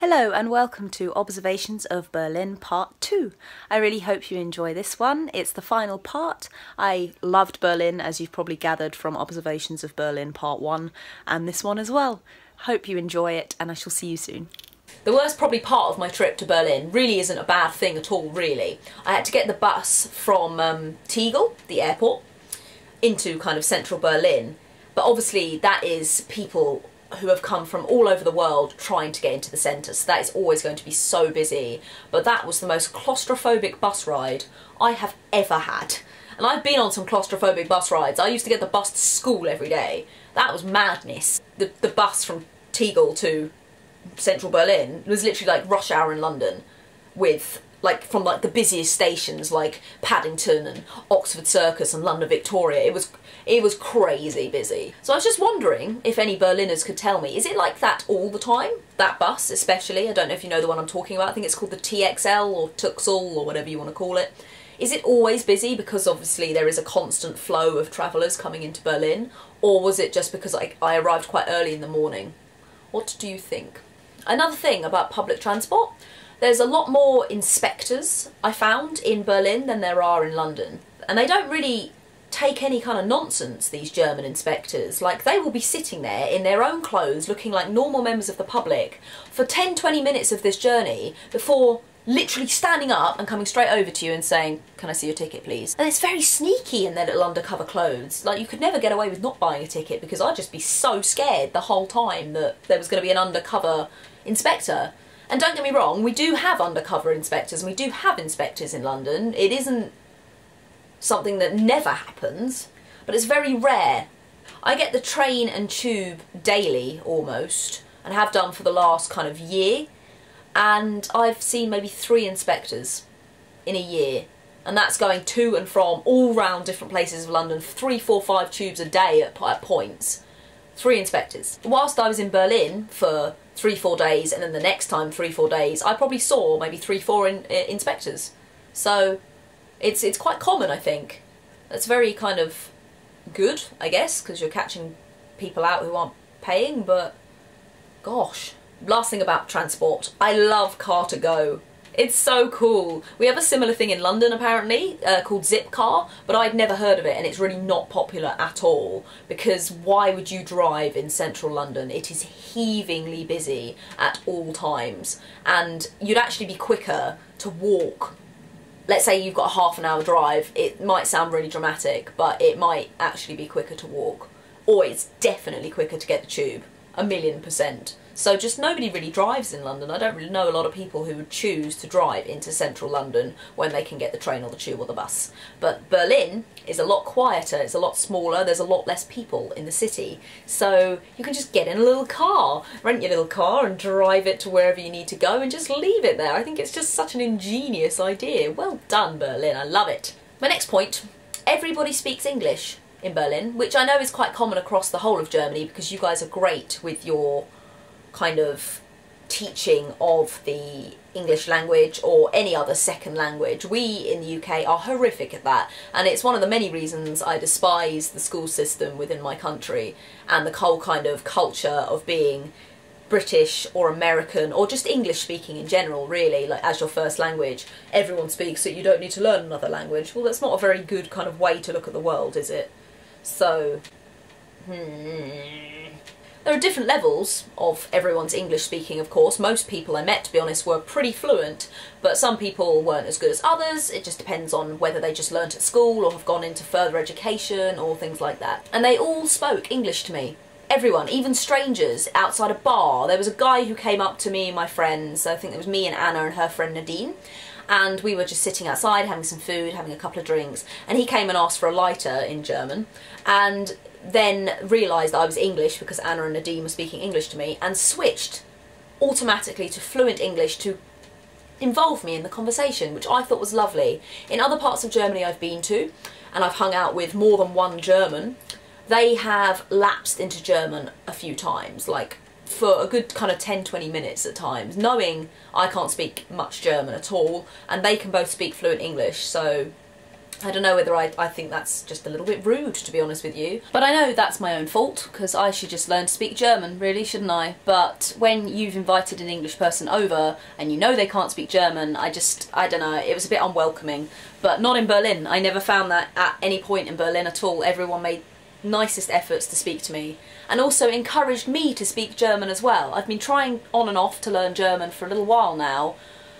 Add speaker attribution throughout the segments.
Speaker 1: Hello and welcome to Observations of Berlin Part 2. I really hope you enjoy this one. It's the final part. I loved Berlin, as you've probably gathered from Observations of Berlin Part 1, and this one as well. Hope you enjoy it, and I shall see you soon.
Speaker 2: The worst probably part of my trip to Berlin really isn't a bad thing at all, really. I had to get the bus from Tegel, the airport, into kind of central Berlin, but obviously that is people who have come from all over the world trying to get into the centre, so that is always going to be so busy. But that was the most claustrophobic bus ride I have ever had. And I've been on some claustrophobic bus rides. I used to get the bus to school every day. That was madness. The bus from Tegel to central Berlin was literally like rush hour in London, with from the busiest stations like Paddington and Oxford Circus and London Victoria. It was crazy busy. So I was just wondering if any Berliners could tell me, is it like that all the time? That bus especially, I don't know if you know the one I'm talking about, I think it's called the TXL or Tuxel or whatever you want to call it. Is it always busy because obviously there is a constant flow of travellers coming into Berlin, or was it just because I arrived quite early in the morning? What do you think? Another thing about public transport, there's a lot more inspectors, I found, in Berlin than there are in London. And they don't really take any kind of nonsense, these German inspectors. Like, they will be sitting there in their own clothes looking like normal members of the public for 10-20 minutes of this journey before literally standing up and coming straight over to you and saying, "Can I see your ticket, please?" And it's very sneaky in their little undercover clothes. Like, you could never get away with not buying a ticket, because I'd just be so scared the whole time that there was going to be an undercover inspector. And don't get me wrong, we do have undercover inspectors and we do have inspectors in London. It isn't something that never happens, but it's very rare. I get the train and tube daily, almost, and have done for the last kind of year, and I've seen maybe 3 inspectors in a year, and that's going to and from all round different places of London, 3, 4, 5 tubes a day at points. 3 inspectors. Whilst I was in Berlin for 3-4 days, and then the next time 3-4 days, I probably saw maybe 3-4 inspectors. So it's quite common, I think. That's very kind of good, I guess, because you're catching people out who aren't paying, but gosh. Last thing about transport, I love Car2Go. It's so cool. We have a similar thing in London apparently, called Zipcar, but I'd never heard of it, and it's really not popular at all, because why would you drive in central London? It is heavingly busy at all times, and you'd actually be quicker to walk. Let's say you've got a half an hour drive, it might sound really dramatic, but it might actually be quicker to walk. Or it's definitely quicker to get the tube, 1,000,000%. So just nobody really drives in London. I don't really know a lot of people who would choose to drive into central London when they can get the train or the tube or the bus. But Berlin is a lot quieter, it's a lot smaller, there's a lot less people in the city. So you can just get in a little car, rent your little car and drive it to wherever you need to go and just leave it there. I think it's just such an ingenious idea. Well done, Berlin, I love it. My next point, everybody speaks English in Berlin, which I know is quite common across the whole of Germany, because you guys are great with your kind of teaching of the English language or any other second language. We in the UK are horrific at that, and it's one of the many reasons I despise the school system within my country and the whole kind of culture of being British or American, or just English speaking in general, really, like as your first language. Everyone speaks it, you don't need to learn another language. Well, that's not a very good kind of way to look at the world, is it? So, there are different levels of everyone's English speaking, of course. Most people I met, to be honest, were pretty fluent, but some people weren't as good as others. It just depends on whether they just learnt at school or have gone into further education or things like that. And they all spoke English to me. Everyone, even strangers outside a bar. There was a guy who came up to me and my friends, I think it was me and Anna and her friend Nadine, and we were just sitting outside having some food, having a couple of drinks, and he came and asked for a lighter in German, and then realised I was English because Anna and Nadine were speaking English to me, and switched automatically to fluent English to involve me in the conversation, which I thought was lovely. In other parts of Germany I've been to, and I've hung out with more than one German, they have lapsed into German a few times, like for a good kind of 10-20 minutes at times, knowing I can't speak much German at all, and they can both speak fluent English, so I don't know whether I think that's just a little bit rude, to be honest with you. But I know that's my own fault, because I should just learn to speak German, really, shouldn't I? But when you've invited an English person over and you know they can't speak German, I don't know, it was a bit unwelcoming. But not in Berlin. I never found that at any point in Berlin at all. Everyone made nicest efforts to speak to me, and also encouraged me to speak German as well. I've been trying on and off to learn German for a little while now.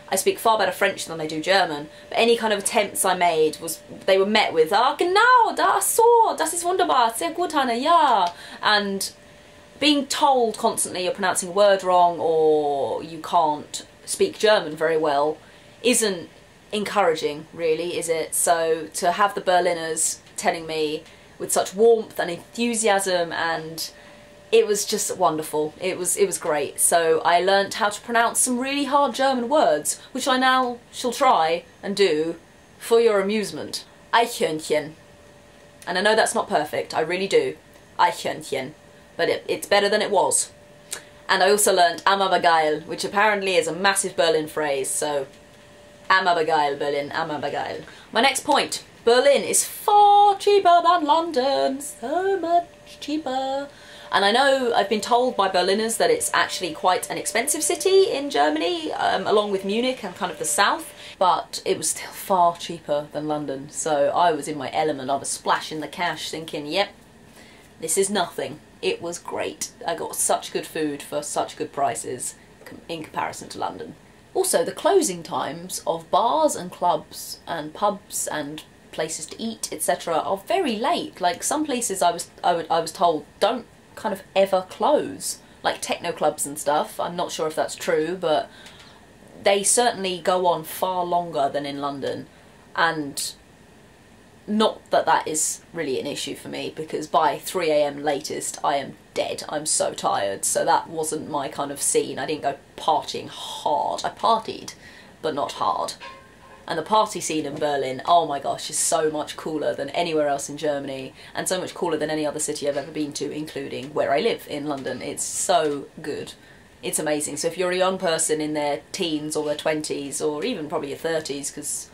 Speaker 2: I speak far better French than I do German, but any kind of attempts I made they were met with "Ah, genau, das ist wunderbar, sehr gut, Hannah, ja," and being told constantly you're pronouncing a word wrong or you can't speak German very well isn't encouraging, really, is it? So to have the Berliners telling me with such warmth and enthusiasm, and it was just wonderful. It was great. So I learnt how to pronounce some really hard German words, which I now shall try and do for your amusement. Eichhörnchen. And I know that's not perfect, I really do. Eichhörnchen. But it's better than it was. And I also learnt am aber geil, which apparently is a massive Berlin phrase, so am aber geil, Berlin, am aber geil. My next point. Berlin is far cheaper than London, so much cheaper. And I know I've been told by Berliners that it's actually quite an expensive city in Germany, along with Munich and kind of the south, but it was still far cheaper than London. So I was in my element, I was splashing the cash thinking, yep, this is nothing. It was great. I got such good food for such good prices in comparison to London. Also, the closing times of bars and clubs and pubs and places to eat, etc. are very late. Like some places I was told don't kind of ever close, like techno clubs and stuff. I'm not sure if that's true, but they certainly go on far longer than in London, and not that that is really an issue for me, because by 3 AM latest I am dead. I'm so tired, so that wasn't my kind of scene. I didn't go partying hard. I partied, but not hard. And the party scene in Berlin, oh my gosh, is so much cooler than anywhere else in Germany, and so much cooler than any other city I've ever been to, including where I live in London. It's so good. It's amazing. So if you're a young person in their teens or their 20s, or even probably your 30s, because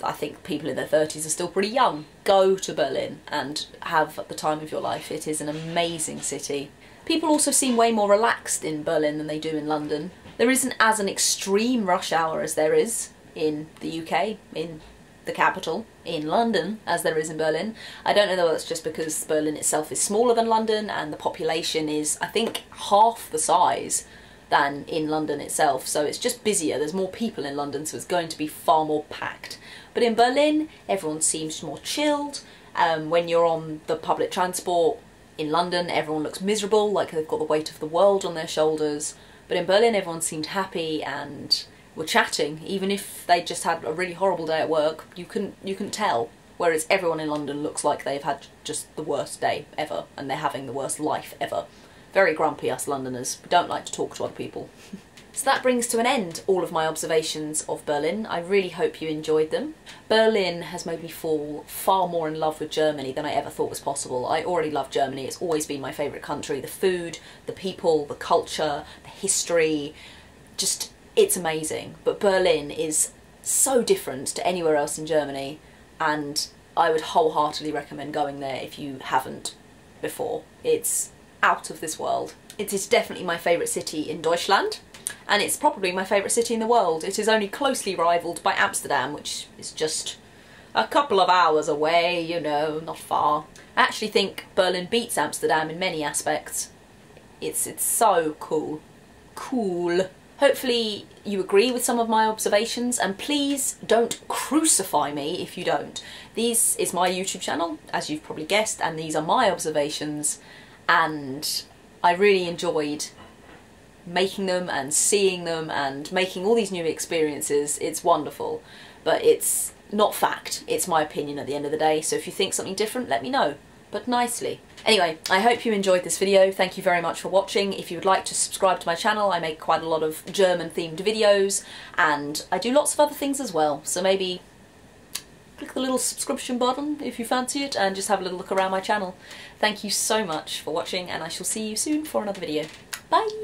Speaker 2: I think people in their 30s are still pretty young, go to Berlin and have the time of your life. It is an amazing city. People also seem way more relaxed in Berlin than they do in London. There isn't as an extreme rush hour as there is in the UK, in the capital, in London, as there is in Berlin. I don't know whether that's just because Berlin itself is smaller than London and the population is, I think, half the size than in London itself, so it's just busier. There's more people in London, so it's going to be far more packed. But in Berlin, everyone seems more chilled. When you're on the public transport in London, everyone looks miserable, like they've got the weight of the world on their shoulders. But in Berlin, everyone seemed happy and were chatting, even if they just had a really horrible day at work. You couldn't tell. Whereas everyone in London looks like they've had just the worst day ever, and they're having the worst life ever. Very grumpy, us Londoners. We don't like to talk to other people. So that brings to an end all of my observations of Berlin. I really hope you enjoyed them. Berlin has made me fall far more in love with Germany than I ever thought was possible. I already love Germany. It's always been my favourite country. The food, the people, the culture, the history, just it's amazing. But Berlin is so different to anywhere else in Germany, and I would wholeheartedly recommend going there if you haven't before. It's out of this world. It is definitely my favourite city in Deutschland, and it's probably my favourite city in the world. It is only closely rivalled by Amsterdam, which is just a couple of hours away, you know, not far. I actually think Berlin beats Amsterdam in many aspects. It's so cool. Cool. Hopefully you agree with some of my observations, and please don't crucify me if you don't. This is my YouTube channel, as you've probably guessed, and these are my observations, and I really enjoyed making them and seeing them and making all these new experiences. It's wonderful, but it's not fact. It's my opinion at the end of the day, so if you think something different, let me know, but nicely. Anyway, I hope you enjoyed this video. Thank you very much for watching. If you would like to subscribe to my channel, I make quite a lot of German themed videos, and I do lots of other things as well, so maybe click the little subscription button if you fancy it and just have a little look around my channel. Thank you so much for watching, and I shall see you soon for another video. Bye!